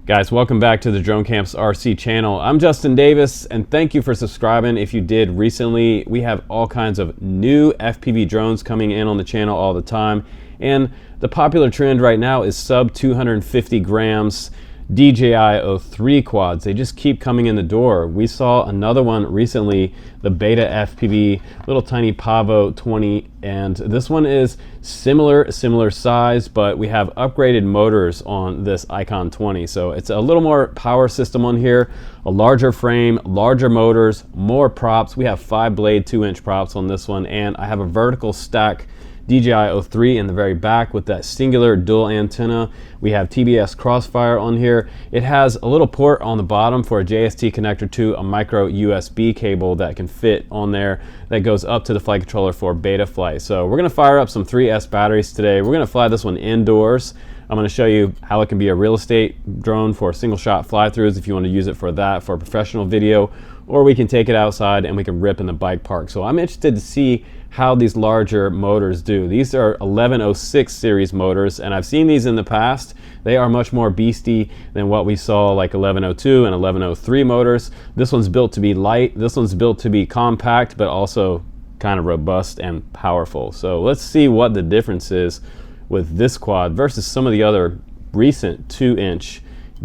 Guys, welcome back to the Drone Camps RC channel. I'm Justin Davis, and thank you for subscribing. If you did recently, we have all kinds of new FPV drones coming in on the channel all the time. And the popular trend right now is sub 250 grams DJI 03 quads. They just keep coming in the door. We saw another one recently, the Beta FPV, little tiny Pavo 20, and this one is similar size, but we have upgraded motors on this IKUN 20. So it's a little more power system on here, a larger frame, larger motors, more props. We have 5-blade 2-inch props on this one, and I have a vertical stack DJI 03 in the very back with that singular dual antenna. We have TBS crossfire on here. It has a little port on the bottom for a JST connector to a micro USB cable that can fit on there that goes up to the flight controller for beta flight. So we're gonna fire up some 3S batteries today. We're gonna fly this one indoors. I'm going to show you how it can be a real estate drone for single shot fly-throughs if you want to use it for that, for a professional video, or we can take it outside and we can rip in the bike park. So I'm interested to see how these larger motors do. These are 1106 series motors, and I've seen these in the past. They are much more beastie than what we saw like 1102 and 1103 motors. This one's built to be light. This one's built to be compact, but also kind of robust and powerful. So let's see what the difference is with this quad versus some of the other recent 2-inch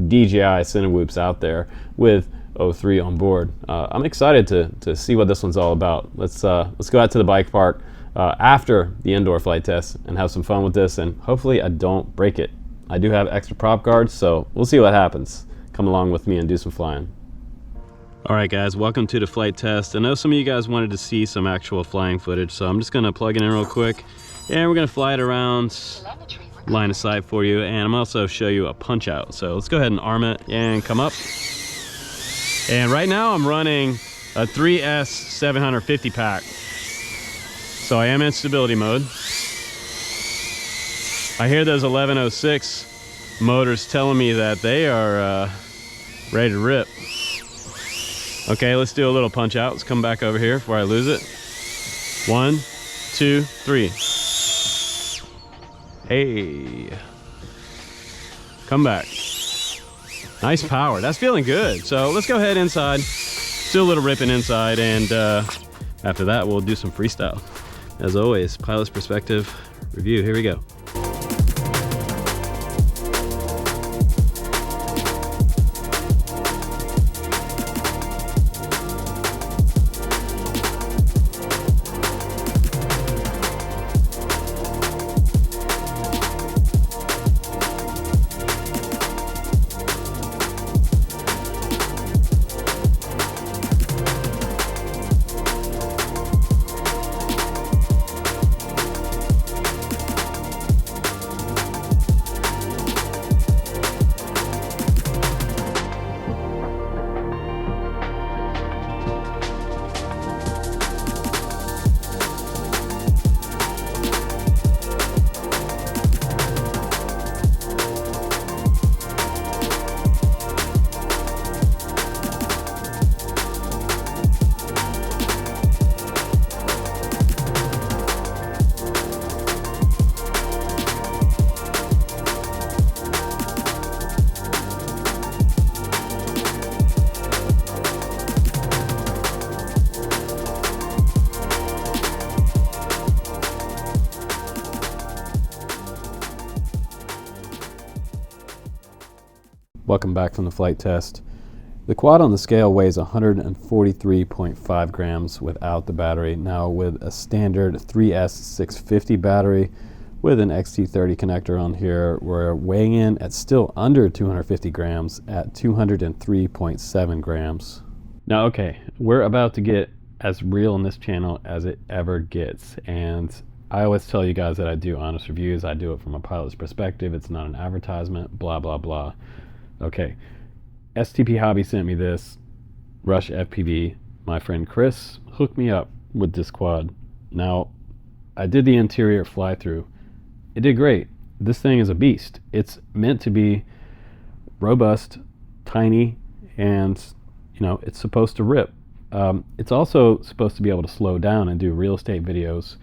DJI Cinewhoops out there with 03 on board. I'm excited to see what this one's all about. Let's go out to the bike park after the indoor flight test and have some fun with this, and hopefully I don't break it. I do have extra prop guards, so we'll see what happens. Come along with me and do some flying. All right guys, welcome to the flight test. I know some of you guys wanted to see some actual flying footage, so I'm just gonna plug it in real quick. And we're gonna fly it around line of sight for you, and I'm also show you a punch out. So let's go ahead and arm it and come up. And right now I'm running a 3S 750 pack. So I am in stability mode. I hear those 1106 motors telling me that they are ready to rip. Okay, let's do a little punch out. Let's come back over here before I lose it. 1, 2, 3. Hey, come back. Nice power. That's feeling good. So let's go ahead inside, do a little ripping inside, and after that we'll do some freestyle. As always, pilot's perspective review. Here we go. Welcome back from the flight test. The quad on the scale weighs 143.5 grams without the battery. Now with a standard 3S 650 battery with an XT30 connector on here, we're weighing in at still under 250 grams at 203.7 grams. Now okay, we're about to get as real on this channel as it ever gets, and I always tell you guys that I do honest reviews. I do it from a pilot's perspective. It's not an advertisement, blah blah blah. Okay, StpHobby sent me this RushFpv. My friend Chris hooked me up with this quad. Now, I did the interior fly through. It did great. This thing is a beast. It's meant to be robust, tiny, and you know, it's supposed to rip. It's also supposed to be able to slow down and do real estate videos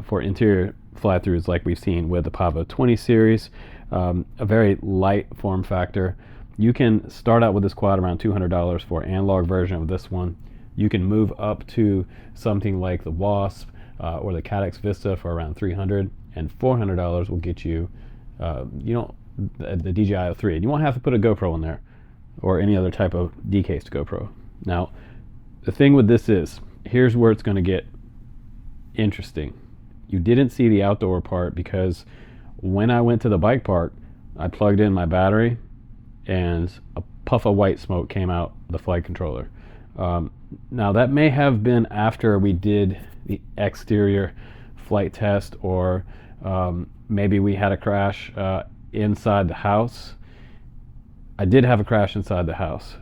for interior fly-throughs like we've seen with the Pavo 20 series. A very light form factor, you can start out with this quad around $200 for an analog version of this one. You can move up to something like the Wasp or the Cadex Vista for around $300, and $400 will get you, the DJI 3. And you won't have to put a GoPro in there or any other type of decased GoPro. Now, the thing with this is, here's where it's going to get interesting. You didn't see the outdoor part because when I went to the bike park, I plugged in my battery and a puff of white smoke came out of the flight controller. Now that may have been after we did the exterior flight test, or maybe we had a crash inside the house. I did have a crash inside the house.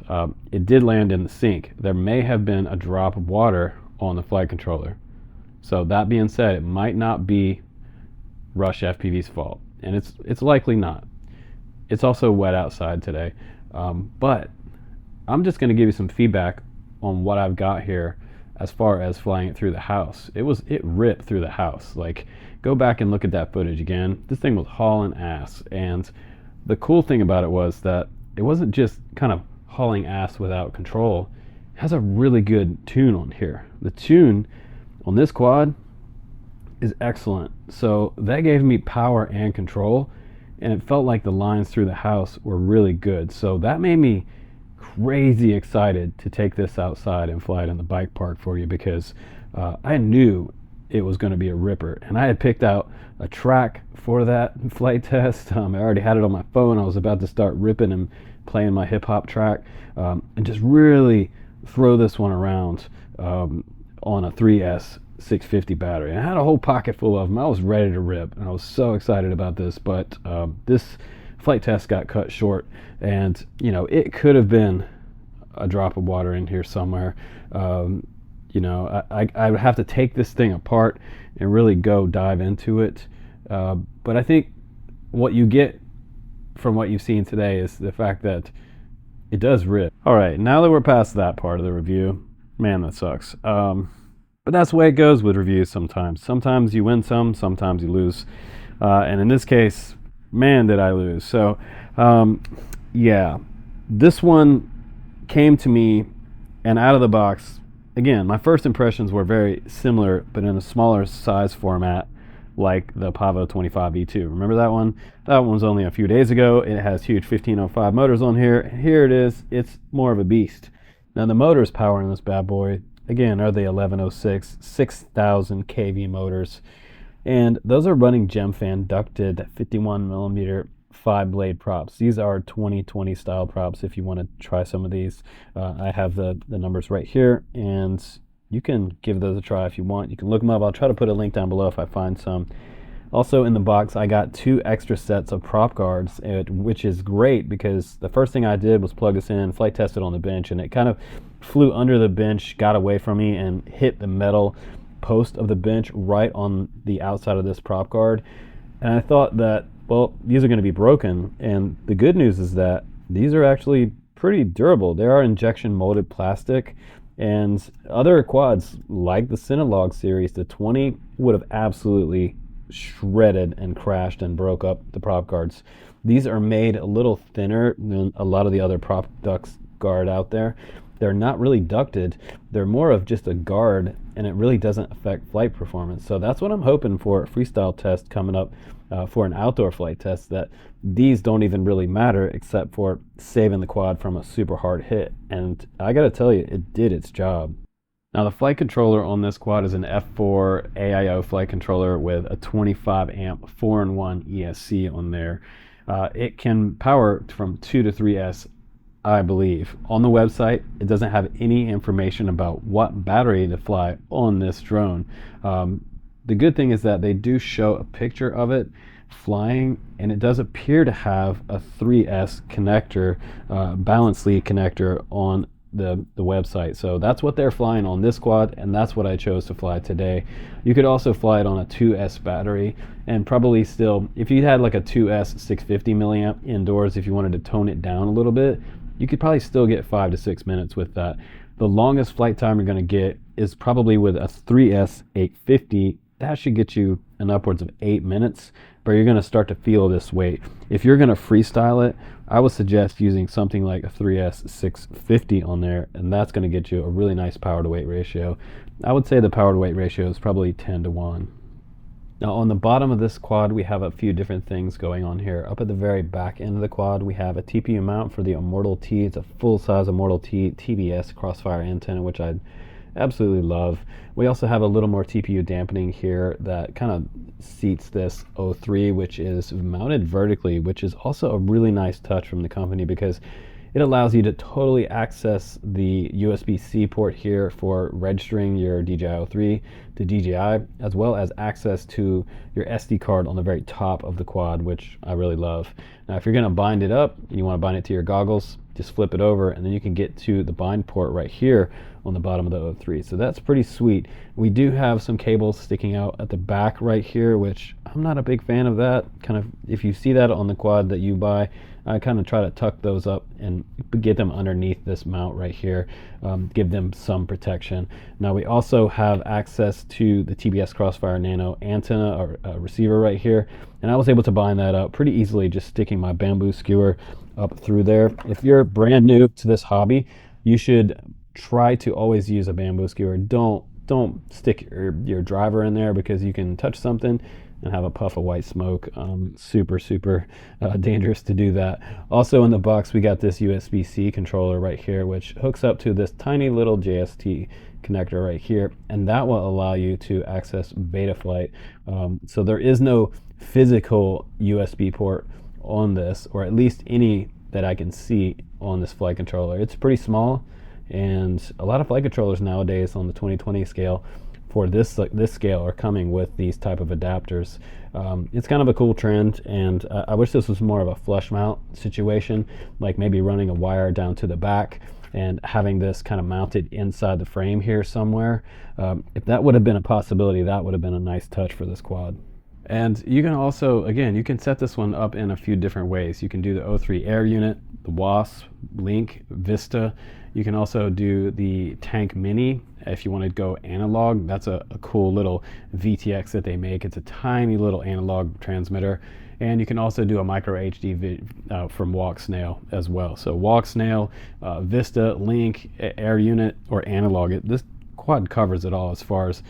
It did land in the sink. There may have been a drop of water on the flight controller. So that being said, it might not be RushFpv's fault, and it's likely not. It's also wet outside today, but I'm just going to give you some feedback on what I've got here as far as flying it through the house. It ripped through the house. Like, go back and look at that footage again. This thing was hauling ass, and the cool thing about it was that it wasn't just kind of hauling ass without control. It has a really good tune on here. The tune on this quad is excellent. So that gave me power and control, and it felt like the lines through the house were really good. So that made me crazy excited to take this outside and fly it in the bike park for you, because I knew it was going to be a ripper, and I had picked out a track for that flight test. I already had it on my phone. I was about to start ripping and playing my hip hop track, and just really throw this one around on a 3S 650 battery. And I had a whole pocket full of them. I was ready to rip, and I was so excited about this, but this flight test got cut short, and it could have been a drop of water in here somewhere. I would have to take this thing apart and really go dive into it, but I think what you get from what you've seen today is the fact that it does rip. All right, now that we're past that part of the review, man, that sucks. But that's the way it goes with reviews sometimes. Sometimes you win some, sometimes you lose. And in this case, man, did I lose. So, yeah, this one came to me, and out of the box, again, my first impressions were very similar, but in a smaller size format, like the Pavo 25 V2. Remember that one? That one was only a few days ago. It has huge 1505 motors on here. Here it is. It's more of a beast. Now, the motors powering this bad boy, again, are the 1106 6,000 kV motors, and those are running Gemfan ducted 51 millimeter 5-blade props. These are 2020 style props if you want to try some of these. I have the numbers right here, and you can give those a try if you want. You can look them up. I'll try to put a link down below if I find some. Also in the box, I got 2 extra sets of prop guards, which is great because the first thing I did was plug this in, flight test it on the bench, and it kind of flew under the bench, got away from me, and hit the metal post of the bench right on the outside of this prop guard. And I thought that, well, these are going to be broken, and the good news is that these are actually pretty durable. They are injection molded plastic, and other quads like the Cinewhoop series, the 20 would have absolutely shredded and crashed and broke up the prop guards. These are made a little thinner than a lot of the other prop ducts guard out there. They're not really ducted. They're more of just a guard, and it really doesn't affect flight performance. So that's what I'm hoping for a freestyle test coming up for an outdoor flight test, that these don't even really matter except for saving the quad from a super hard hit. And I gotta tell you, it did its job. Now, the flight controller on this quad is an F4 AIO flight controller with a 25 amp 4-in-1 ESC on there. It can power from 2 to 3S, I believe. On the website, it doesn't have any information about what battery to fly on this drone. The good thing is that they do show a picture of it flying, and it does appear to have a 3S connector, balance lead connector on the website. So that's what they're flying on this quad, and that's what I chose to fly today. You could also fly it on a 2S battery, and probably still, if you had like a 2S 650 milliamp indoors, if you wanted to tone it down a little bit, you could probably still get 5 to 6 minutes with that. The longest flight time you're going to get is probably with a 3S 850. That should get you and upwards of 8 minutes, but you're going to start to feel this weight. If you're going to freestyle it, I would suggest using something like a 3S 650 on there, and that's going to get you a really nice power to weight ratio. I would say the power to weight ratio is probably 10-to-1. Now on the bottom of this quad, we have a few different things going on here. Up at the very back end of the quad, we have a TPU mount for the Immortal T. It's a full-size Immortal T TBS crossfire antenna, which I absolutely love. We also have a little more TPU dampening here that kind of seats this 03, which is mounted vertically, which is also a really nice touch from the company because it allows you to totally access the USB-C port here for registering your DJI 03 to DJI, as well as access to your SD card on the very top of the quad, which I really love. Now, if you're going to bind it up, you want to bind it to your goggles, just flip it over, and then you can get to the bind port right here on the bottom of the 03. So that's pretty sweet. We do have some cables sticking out at the back right here, which I'm not a big fan of that. Kind of, if you see that on the quad that you buy, I kind of try to tuck those up and get them underneath this mount right here, give them some protection. Now we also have access to the TBS Crossfire Nano antenna or receiver right here, and I was able to bind that up pretty easily just sticking my bamboo skewer up through there. If you're brand new to this hobby, you should try to always use a bamboo skewer. Don't stick your driver in there because you can touch something and have a puff of white smoke. Super dangerous to do that. Also in the box, we got this USB-C controller right here, which hooks up to this tiny little JST connector right here, and that will allow you to access Betaflight. So there is no physical USB port on this, or at least any that I can see on this flight controller. It's pretty small, and a lot of flight controllers nowadays on the 2020 scale for this scale are coming with these type of adapters. It's kind of a cool trend, and I wish this was more of a flush mount situation, like maybe running a wire down to the back and having this kind of mounted inside the frame here somewhere. If that would have been a possibility, that would have been a nice touch for this quad. And you can also, again, you can set this one up in a few different ways. You can do the 03 Air unit, the Wasp, Link, Vista. You can also do the Tank Mini if you want to go analog. That's a cool little VTX that they make. It's a tiny little analog transmitter. And you can also do a micro HD from Walk Snail as well. So Walk Snail, Vista, Link, Air unit, or analog. This quad covers it all as far as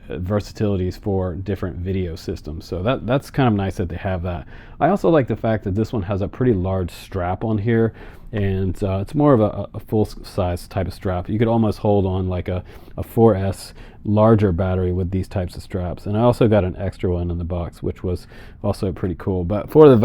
versatilities for different video systems. So that's kind of nice that they have that. I also like the fact that this one has a pretty large strap on here, and it's more of a full size type of strap. You could almost hold on like a 4S larger battery with these types of straps. And I also got an extra one in the box, which was also pretty cool. But for the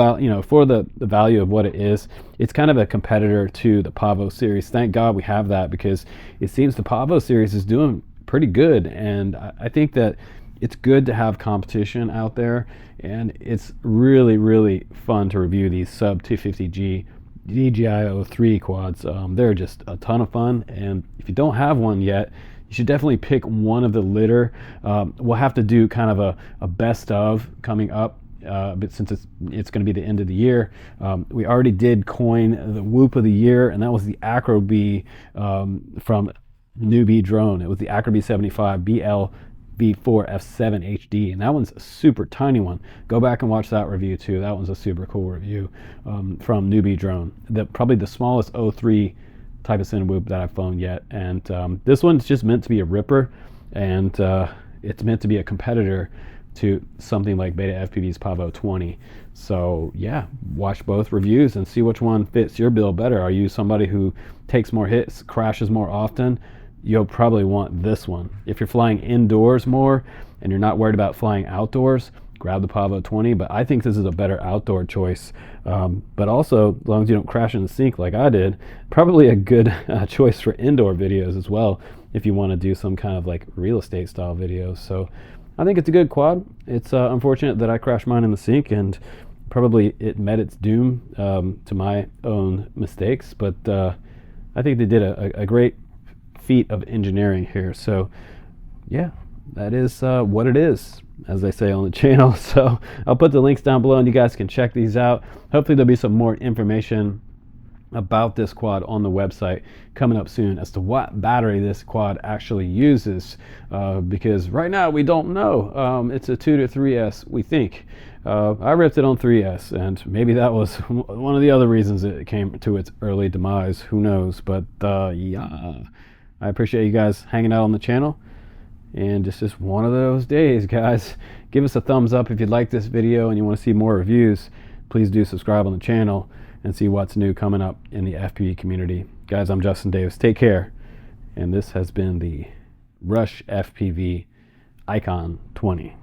value of what it is, it's kind of a competitor to the Pavo series. Thank God we have that, because it seems the Pavo series is doing pretty good, and I think that it's good to have competition out there, and it's really fun to review these sub 250G DJI 03 quads. They're just a ton of fun, and if you don't have one yet, you should definitely pick one of the litter. We'll have to do kind of a best of coming up, but since it's going to be the end of the year. We already did coin the Whoop of the year, and that was the Acrobee from Newbie drone. It was the Acrobee 75 BL V4 F7 HD, and that one's a super tiny one. Go back and watch that review too. That one's a super cool review from Newbie drone. Probably the smallest 03 type of Cinewhoop that I've flown yet, and this one's just meant to be a ripper, and it's meant to be a competitor to something like Beta FPV's Pavo 20. So yeah, watch both reviews and see which one fits your bill better. Are you somebody who takes more hits, crashes more often? You'll probably want this one. If you're flying indoors more and you're not worried about flying outdoors, grab the Pavo 20, but I think this is a better outdoor choice. But also, as long as you don't crash in the sink like I did, probably a good choice for indoor videos as well, if you want to do some kind of like real estate style videos. So I think it's a good quad. It's unfortunate that I crashed mine in the sink, and probably it met its doom to my own mistakes, but I think they did a great feat of engineering here. So yeah, that is what it is, as they say on the channel. So I'll put the links down below and you guys can check these out. Hopefully there'll be some more information about this quad on the website coming up soon as to what battery this quad actually uses, because right now we don't know. It's a 2 to 3S, we think. I ripped it on 3S, and maybe that was one of the other reasons it came to its early demise. Who knows? But yeah, I appreciate you guys hanging out on the channel, and it's just one of those days, guys. Give us a thumbs up if you like this video and you want to see more reviews. Please do subscribe on the channel and see what's new coming up in the FPV community. Guys, I'm Justin Davis. Take care. And this has been the RushFpv IKUN 20.